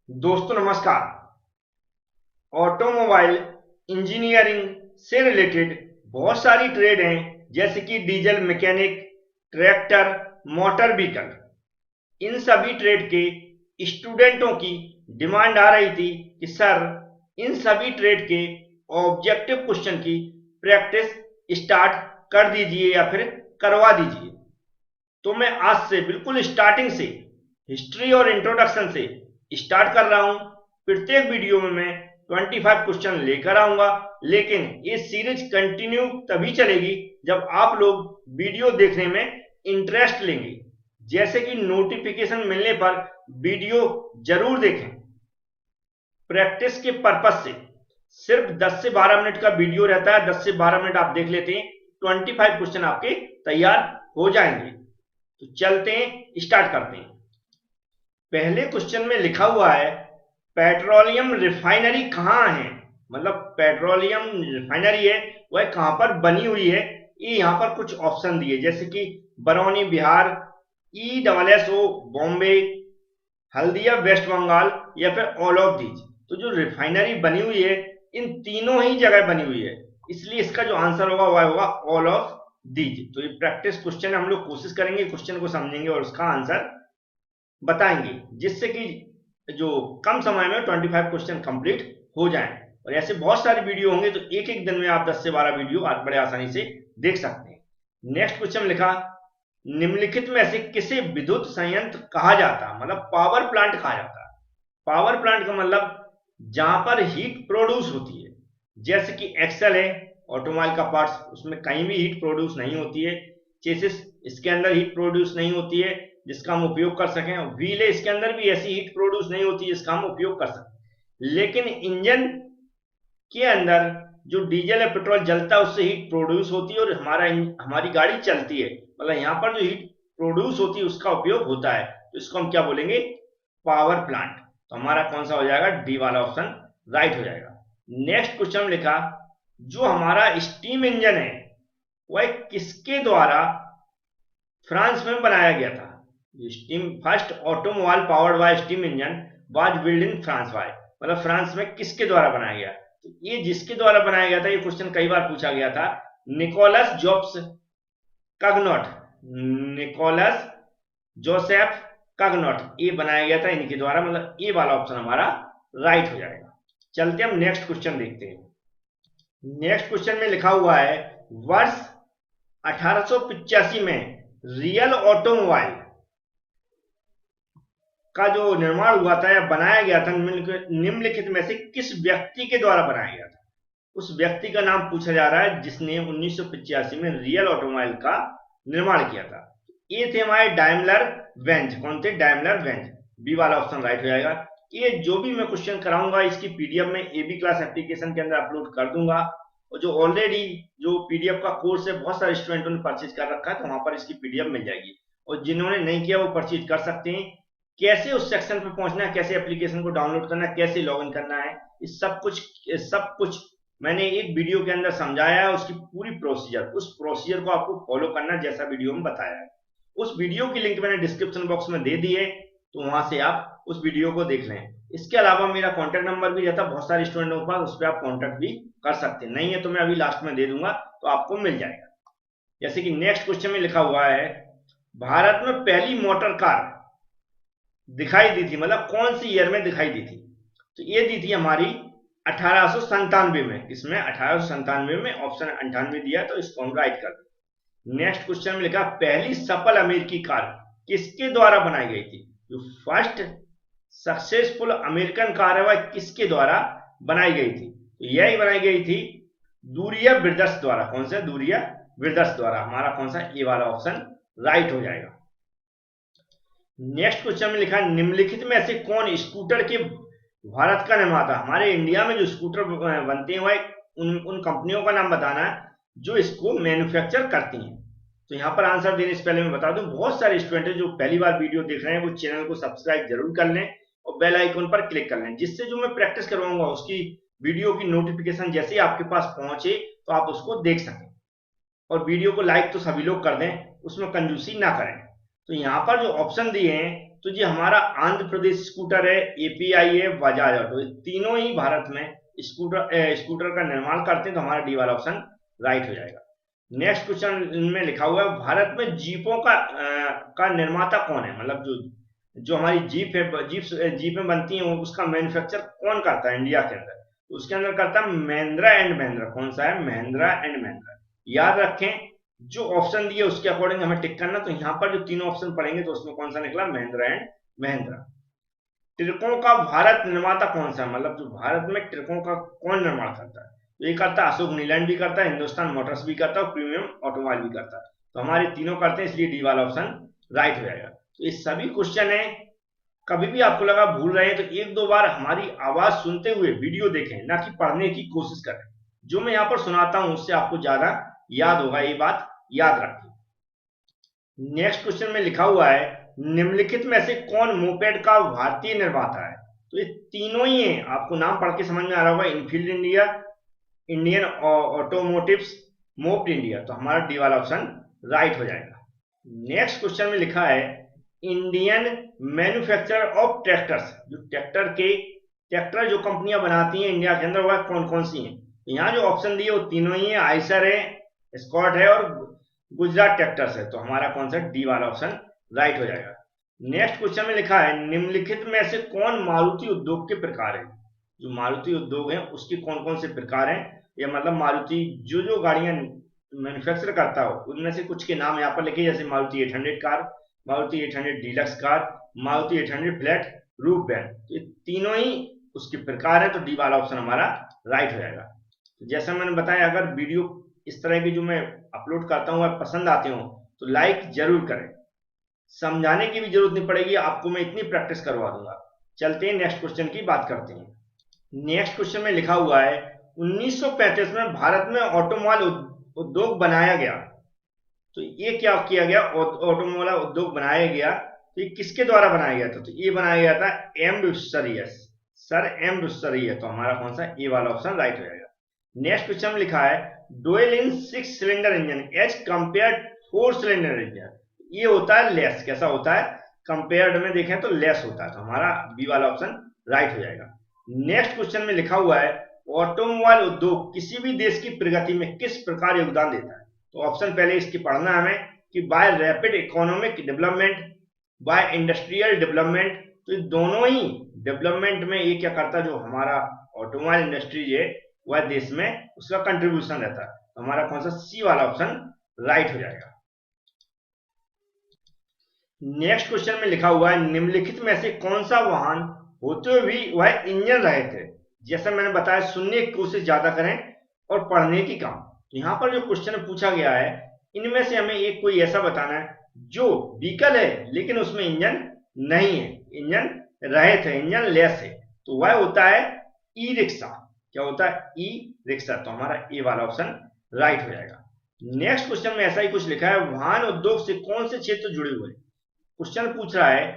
दोस्तों नमस्कार। Automobile engineering से रिलेटेड बहुत सारी ट्रेड हैं, जैसे कि diesel mechanic, tractor, motor vehicle. इन सभी ट्रेड के स्टूडेंटों की डिमांड आ रही थी कि सर, इन सभी ट्रेड के ऑब्जेक्टिव क्वेश्चन की प्रैक्टिस स्टार्ट कर दीजिए या फिर करवा दीजिए। तो मैं आज से बिल्कुल स्टार्टिंग से हिस्ट्री और इंट्रोडक्शन से स्टार्ट कर रहा हूं। प्रत्येक वीडियो में मैं 25 क्वेश्चन लेकर आऊंगा, लेकिन ये सीरीज कंटिन्यू तभी चलेगी जब आप लोग वीडियो देखने में इंटरेस्ट लेंगे। जैसे कि नोटिफिकेशन मिलने पर वीडियो जरूर देखें। प्रैक्टिस के पर्पज से सिर्फ 10 से 12 मिनट का वीडियो रहता है। 10 से 12 मिनट आप देख लेते हैं, 25 क्वेश्चन आपके तैयार हो जाएंगे। तो चलते हैं, स्टार्ट करते हैं। पहले क्वेश्चन में लिखा हुआ है, पेट्रोलियम रिफाइनरी कहाँ है। मतलब पेट्रोलियम रिफाइनरी है वह कहां पर बनी हुई है। ये यहां पर कुछ ऑप्शन दिए, जैसे कि बरौनी बिहार, ESSO बॉम्बे, हल्दिया वेस्ट बंगाल, या फिर ऑल ऑफ दीज। तो जो रिफाइनरी बनी हुई है इन तीनों ही जगह बनी हुई है, इसलिए इसका जो आंसर होगा वह होगा ऑल ऑफ दीज। तो ये प्रैक्टिस क्वेश्चन हम लोग कोशिश करेंगे, क्वेश्चन को समझेंगे और उसका आंसर बताएंगे, जिससे कि जो कम समय में 25 क्वेश्चन कंप्लीट हो जाएं। और ऐसे बहुत सारे वीडियो होंगे, तो एक एक दिन में आप 10 से 12 वीडियो बड़े आसानी से देख सकते हैं। नेक्स्ट क्वेश्चन लिखा, निम्नलिखित में से किसे विद्युत संयंत्र कहा जाता है। मतलब पावर प्लांट कहा जाता है। पावर प्लांट का मतलब जहां पर हीट प्रोड्यूस होती है, जैसे कि एक्सेल है ऑटोमोबाइल का पार्ट्स, उसमें कहीं भी हीट प्रोड्यूस नहीं होती है। चेसिस, इसके अंदर हीट प्रोड्यूस नहीं होती है जिसका हम उपयोग कर सकें। व्हील है, इसके अंदर भी ऐसी हीट प्रोड्यूस नहीं होती जिसका हम उपयोग कर सकें। लेकिन इंजन के अंदर जो डीजल या पेट्रोल जलता है उससे हीट प्रोड्यूस होती है और हमारी गाड़ी चलती है। मतलब यहाँ पर जो हीट प्रोड्यूस होती है उसका उपयोग होता है, तो इसको हम क्या बोलेंगे, पावर प्लांट। तो हमारा कौन सा हो जाएगा, डी वाला ऑप्शन राइट हो जाएगा। नेक्स्ट क्वेश्चन लिखा, जो हमारा स्टीम इंजन है वह किसके द्वारा फ्रांस में बनाया गया था। Steam first automobile powered by steam engine was build in France by, मतलब फ्रांस में किसके द्वारा बनाया गया। तो ये जिसके द्वारा बनाया गया था, ये क्वेश्चन कई बार पूछा गया था, निकोलस जॉब्स कगनॉट, निकोलस जोसेफ कगनॉट, ये बनाया गया था इनके द्वारा। मतलब ये वाला ऑप्शन हमारा राइट हो जाएगा। चलते हम नेक्स्ट क्वेश्चन देखते हैं। नेक्स्ट क्वेश्चन में लिखा हुआ है, वर्ष 1885 में रियल ऑटोमोबाइल का जो निर्माण हुआ था या बनाया गया था, निम्नलिखित में से किस व्यक्ति के द्वारा बनाया गया था। उस व्यक्ति का नाम पूछा जा रहा है जिसने 1985 में रियल ऑटोमोबाइल का निर्माण किया था। ये थे हमारे डायमलर बेंज। कौन थे, डायमलर बेंज। बी वाला ऑप्शन राइट हो जाएगा। ये जो भी मैं क्वेश्चन कराऊंगा इसकी पीडीएफ में एबी क्लास एप्लीकेशन के अंदर अपलोड कर दूंगा। और जो ऑलरेडी जो पीडीएफ का कोर्स है बहुत सारे स्टूडेंटों ने परचेज कर रखा है, तो वहां पर इसकी पीडीएफ मिल जाएगी। और जिन्होंने नहीं किया वो परचेज कर सकते हैं। कैसे उस सेक्शन पे पहुंचना है, कैसे एप्लीकेशन को डाउनलोड करना है, कैसे लॉगिन करना है, इस सब कुछ मैंने एक वीडियो के अंदर समझाया है। उसकी पूरी प्रोसीजर, उस प्रोसीजर को आपको फॉलो करना जैसा वीडियो में बताया है। उस वीडियो की लिंक मैंने डिस्क्रिप्शन बॉक्स में दे दी है, तो वहां से आप उस वीडियो को देख लें। इसके अलावा मेरा कॉन्टैक्ट नंबर भी रहता है बहुत सारे स्टूडेंटों के पास, उस पर आप कॉन्टैक्ट भी कर सकते हैं। नहीं है तो मैं अभी लास्ट में दे दूंगा, तो आपको मिल जाएगा। जैसे कि नेक्स्ट क्वेश्चन में लिखा हुआ है, भारत में पहली मोटर कार दिखाई दी थी, मतलब कौन सी ईयर में दिखाई दी थी। तो ये दी थी हमारी 1897 में। इसमें 1897 में, ऑप्शन 98 दिया, तो इसको हम राइट कर दें। नेक्स्ट क्वेश्चन में लिखा, पहली सफल अमेरिकी कार किसके द्वारा बनाई गई थी। जो फर्स्ट सक्सेसफुल अमेरिकन कार है वह किसके द्वारा बनाई गई थी। तो यही बनाई गई थी दूरिया ब्रदर्स द्वारा। कौन सा, दूरिया ब्रदर्स द्वारा। हमारा कौन सा, ए वाला ऑप्शन राइट हो जाएगा। नेक्स्ट क्वेश्चन में लिखा, निम्नलिखित में से कौन स्कूटर के भारत का निर्माता। हमारे इंडिया में जो स्कूटर बनते हैं वह उन कंपनियों का नाम बताना है जो इसको मैन्युफैक्चर करती हैं। तो यहाँ पर आंसर देने से पहले मैं बता दूं, बहुत सारे स्टूडेंट हैं जो पहली बार वीडियो देख रहे हैं, वो चैनल को सब्सक्राइब जरूर कर लें और बेल आइकन पर क्लिक कर लें, जिससे जो मैं प्रैक्टिस करवाऊंगा उसकी वीडियो की नोटिफिकेशन जैसे ही आपके पास पहुंचे तो आप उसको देख सकें। और वीडियो को लाइक तो सभी लोग कर दें, उसमें कंजूसी ना करें। तो यहाँ पर जो ऑप्शन दिए हैं तो ये हमारा आंध्र प्रदेश स्कूटर है, एपीआई है, बजाज ऑटो, ये तीनों ही भारत में स्कूटर का निर्माण करते हैं, तो हमारा डी वाला ऑप्शन राइट हो जाएगा। नेक्स्ट क्वेश्चन में लिखा हुआ है भारत में जीपों का निर्माता कौन है, मतलब जो हमारी जीप है, जीपें बनती हैं उसका मैन्युफैक्चर कौन करता है इंडिया के अंदर, तो उसके अंदर करता है महिंद्रा एंड महिंद्रा। कौन सा है? महिंद्रा एंड महिंद्रा। याद रखें, जो ऑप्शन दिए उसके अकॉर्डिंग हमें टिक करना, तो यहाँ पर जो तीनों ऑप्शन पढ़ेंगे तो उसमें कौन सा निकला? महिंद्रा एंड महिंद्रा। ट्रकों का भारत निर्माता कौन सा, मतलब जो भारत में ट्रकों का कौन निर्माण करता है, तो ये करता है अशोक नीलैंड भी करता है, हिंदुस्तान मोटर्स भी करता है, और प्रीमियम ऑटोमोबाइल भी करता है, तो हमारे तीनों करते हैं, इसलिए डी वाला ऑप्शन राइट हो जाएगा। तो ये सभी क्वेश्चन है, कभी भी आपको लगा भूल रहे हैं तो एक दो बार हमारी आवाज सुनते हुए वीडियो देखें, ना कि पढ़ने की कोशिश करें। जो मैं यहाँ पर सुनाता हूं उससे आपको ज्यादा याद होगा, ये बात याद रखिए। नेक्स्ट क्वेश्चन में लिखा हुआ है निम्नलिखित में से कौन मोपेड का भारतीय निर्माता है, तो ये तीनों ही हैं, आपको नाम पढ़ के समझ में आ रहा होगा, Enfield India, Indian automotives, mopeds India, तो हमारा डी वाला ऑप्शन राइट हो जाएगा। नेक्स्ट क्वेश्चन में लिखा है इंडियन मैन्युफैक्चरर ऑफ ट्रैक्टर्स, जो ट्रैक्टर जो कंपनियां बनाती हैं इंडिया के अंदर वह कौन कौन सी हैं, तो यहाँ जो ऑप्शन दिए वो तीनों ही है, आइसर है, स्कॉट है और गुजरात ट्रैक्टर्स है, तो हमारा कौन सा? डी वाला ऑप्शन राइट हो जाएगा। नेक्स्ट क्वेश्चन में लिखा है निम्नलिखित में से कौन मारुति उद्योग के प्रकार है, जो मारुति उद्योग है उसके कौन कौन से प्रकार हैं, या मतलब मारुति जो गाड़ियां मैन्युफैक्चर करता हो उनमें से कुछ के नाम यहाँ पर लिखे, जैसे Maruti 800 car, Maruti 800 deluxe car, Maruti 800 flat roof van, तो ये तीनों ही उसके प्रकार है, तो डी वाला ऑप्शन हमारा राइट हो जाएगा। तो जैसा मैंने बताया, अगर वीडियो इस तरह की जो मैं अपलोड करता हूँ और पसंद आते हो तो लाइक जरूर करें, समझाने की भी जरूरत नहीं पड़ेगी, आपको मैं इतनी प्रैक्टिस करवा दूंगा। चलते हैं नेक्स्ट क्वेश्चन की बात करते हैं। नेक्स्ट क्वेश्चन में लिखा हुआ है 1935 में भारत में ऑटोमोबाइल उद्योग बनाया गया, तो ये क्या किया गया? ऑटोमोबाइल उद्योग बनाया गया, तो ये किसके द्वारा बनाया गया था, तो ये बनाया गया था एम विस्टरियस, सर एम विस्टरियस, तो हमारा कौन सा? ए वाला ऑप्शन राइट हो जाएगा। नेक्स्ट क्वेश्चन में लिखा है dual in 6 cylinder engine as compare 4 cylinder engine, ये होता है लेस। कैसा होता है? कंपेयर्ड में देखें तो लेस होता है, तो हमारा बी वाला ऑप्शन राइट हो जाएगा। नेक्स्ट क्वेश्चन में लिखा हुआ है ऑटोमोबाइल उद्योग किसी भी देश की प्रगति में किस प्रकार योगदान देता है, तो ऑप्शन पहले इसकी पढ़ना हमें कि by rapid economic development, by industrial development, तो दोनों ही डेवलपमेंट में ये क्या करता है, जो हमारा ऑटोमोबाइल इंडस्ट्री है वह देश में उसका कंट्रीब्यूशन रहता है, तो हमारा कौन सा? सी वाला ऑप्शन राइट हो जाएगा। नेक्स्ट क्वेश्चन में लिखा हुआ है निम्नलिखित में से कौन सा वाहन होते हुए भी वह इंजन रहित है, जैसा मैंने बताया सुनने की कोशिश ज्यादा करें और पढ़ने की कम। तो यहाँ पर जो क्वेश्चन पूछा गया है इनमें से हमें एक कोई ऐसा बताना है जो व्हीकल है लेकिन उसमें इंजन नहीं है, इंजन रहित है, इंजन लेस है, तो वह होता है ई रिक्शा। क्या होता है? ई रिक्शा, तो हमारा ए वाला ऑप्शन राइट हो जाएगा। नेक्स्ट क्वेश्चन में ऐसा ही कुछ लिखा है वाहन उद्योग से कौन से क्षेत्र जुड़े हुए हैं, क्वेश्चन पूछ रहा है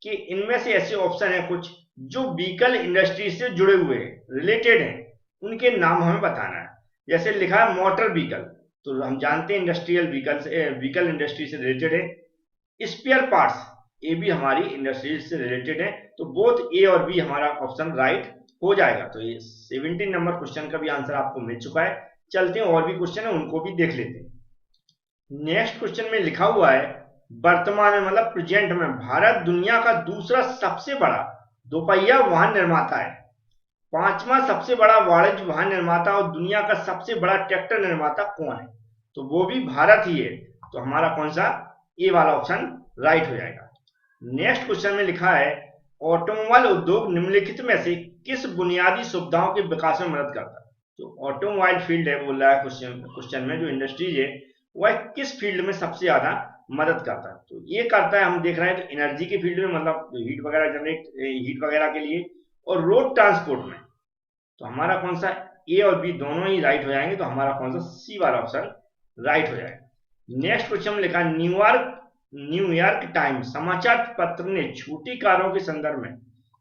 कि इनमें से ऐसे ऑप्शन है कुछ जो व्हीकल इंडस्ट्री से जुड़े हुए हैं, रिलेटेड हैं, उनके नाम हमें बताना है। जैसे लिखा है मोटर व्हीकल, तो हम जानते हैं इंडस्ट्रियल व्हीकल इंडस्ट्री से रिलेटेड है। स्पेयर पार्ट्स, ये भी हमारी इंडस्ट्री से रिलेटेड है, तो बोथ ए और बी हमारा ऑप्शन राइट हो जाएगा। तो ये 17 नंबर क्वेश्चन का भी आंसर आपको मिल चुका है। चलते हैं और भी क्वेश्चन है उनको भी देख लेते हैं। नेक्स्ट क्वेश्चन में लिखा हुआ है वर्तमान में मतलब प्रेजेंट में भारत दुनिया का दूसरा सबसे बड़ा दोपहिया वाहन निर्माता है, 5वां सबसे बड़ा वाणिज्य वाहन निर्माता और दुनिया का सबसे बड़ा ट्रैक्टर निर्माता कौन है, तो वो भी भारत ही है, तो हमारा कौन सा? ए वाला ऑप्शन राइट हो जाएगा। नेक्स्ट क्वेश्चन में लिखा है ऑटोमोबाइल उद्योग निम्नलिखित में से किस बुनियादी सुविधाओं के विकास में मदद करता है, तो ऑटोमोबाइल फील्ड है बोल रहा है क्वेश्चन में, जो इंडस्ट्रीज है वह किस फील्ड में सबसे ज्यादा मदद करता है, तो ये करता है हम देख रहे हैं तो एनर्जी के फील्ड में, मतलब हीट वगैरह जनरेट, हीट वगैरह के लिए, और रोड ट्रांसपोर्ट में, तो हमारा कौन सा? ए और बी दोनों ही राइट हो जाएंगे, तो हमारा कौन सा? सी वाला ऑप्शन राइट हो जाएगा। नेक्स्ट क्वेश्चन में लिखा न्यूयॉर्क टाइम्स समाचार पत्र ने छोटी कारों के संदर्भ में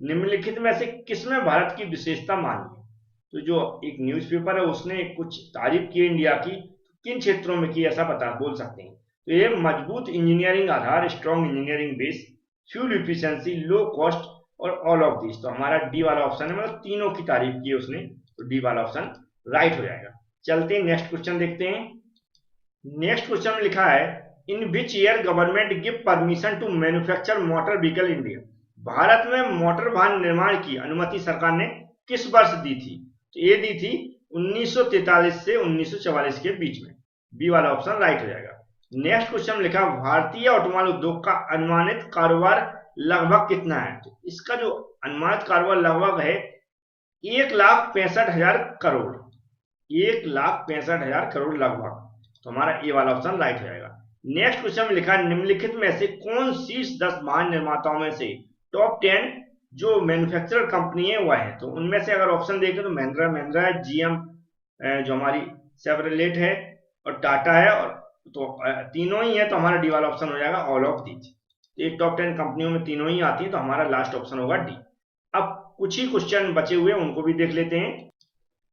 निम्नलिखित में से किसमें भारत की विशेषता मानी है, तो जो एक न्यूज़पेपर है उसने कुछ तारीफ की इंडिया की, किन क्षेत्रों में की ऐसा बोल सकते हैं, तो ये मजबूत इंजीनियरिंग आधार, strong engineering base, fuel efficiency, low cost और ऑल ऑफ दिस। तो हमारा डी वाला ऑप्शन है, मतलब तीनों की तारीफ की उसने, तो डी वाला ऑप्शन राइट हो जाएगा। चलते हैं नेक्स्ट क्वेश्चन देखते हैं। नेक्स्ट क्वेश्चन में लिखा है in which year government give permission to manufacture motor vehicle India. Bharat में मोटर वाहन निर्माण की अनुमति सरकार ने किस वर्ष दी थी? तो ये दी थी 1943 से 1944 के बीच में। बी वाला ऑप्शन राइट हो जाएगा। नेक्स्ट क्वेश्चन में लिखा भारतीय ऑटोमोबाइल उद्योग का अनुमानित कारोबार लगभग कितना है? तो इसका जो अनुमानित कारोबार लगभग है 1,65,000 करोड़, 1,65,000 करोड़ लगभग। तो हमारा ए वाला ऑप्शन राइट हो जाएगा। नेक्स्ट क्वेश्चन में लिखा निम्नलिखित में से कौन शीर्ष 10 वाहन निर्माताओं में से टॉप 10 जो मैन्युफैक्चरर कंपनी है वह है? तो उनमें से अगर ऑप्शन देखें तो महिंद्रा है, जीएम जो हमारी शेवरलेट है और टाटा है, और तो तीनों ही है, तो हमारा डी वाला ऑप्शन हो जाएगा ऑल ऑफ दीज। ये टॉप 10 कंपनियों में तीनों ही आती है, तो हमारा लास्ट ऑप्शन होगा डी। अब कुछ ही क्वेश्चन बचे हुए उनको भी देख लेते हैं।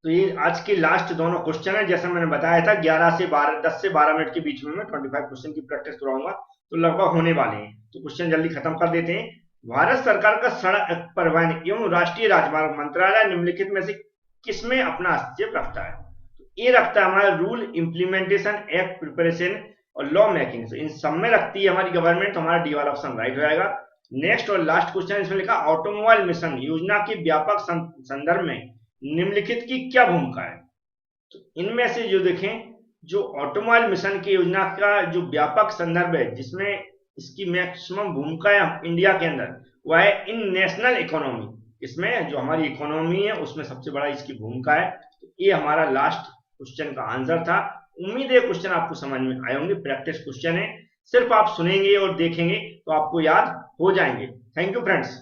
तो ये आज के लास्ट दोनों क्वेश्चन है, जैसा मैंने बताया था 10 से 12 मिनट के बीच में मैं 25 क्वेश्चन की प्रैक्टिस कराऊंगा, तो लगभग होने वाले हैं, तो क्वेश्चन जल्दी खत्म कर देते हैं। भारत सरकार का सड़क परिवहन एवं राष्ट्रीय राजमार्ग मंत्रालय निम्नलिखित में से किसमें अपना हस्तक्षेप रखता है? तो ये रखता है हमारा रूल इम्प्लीमेंटेशन, एक्ट प्रिपरेशन और लॉ मेकिंग, तो इन सब में रखती है हमारी गवर्नमेंट। तो हमारा डी वाला ऑप्शन राइट हो जाएगा। नेक्स्ट और लास्ट क्वेश्चन इसमें लिखा ऑटोमोबाइल मिशन योजना के व्यापक संदर्भ में निम्नलिखित की क्या भूमिका है? तो इनमें से जो देखें, जो ऑटोमोबाइल मिशन की योजना का जो व्यापक संदर्भ है जिसमें इसकी मैक्सिमम भूमिका है इंडिया के अंदर, वह है इन नेशनल इकोनॉमी। इसमें जो हमारी इकोनॉमी है उसमें सबसे बड़ा इसकी भूमिका है। तो ये हमारा लास्ट क्वेश्चन का आंसर था। उम्मीद है क्वेश्चन आपको समझ में आए होंगे। प्रैक्टिस क्वेश्चन है, सिर्फ आप सुनेंगे और देखेंगे तो आपको याद हो जाएंगे। Thank you friends.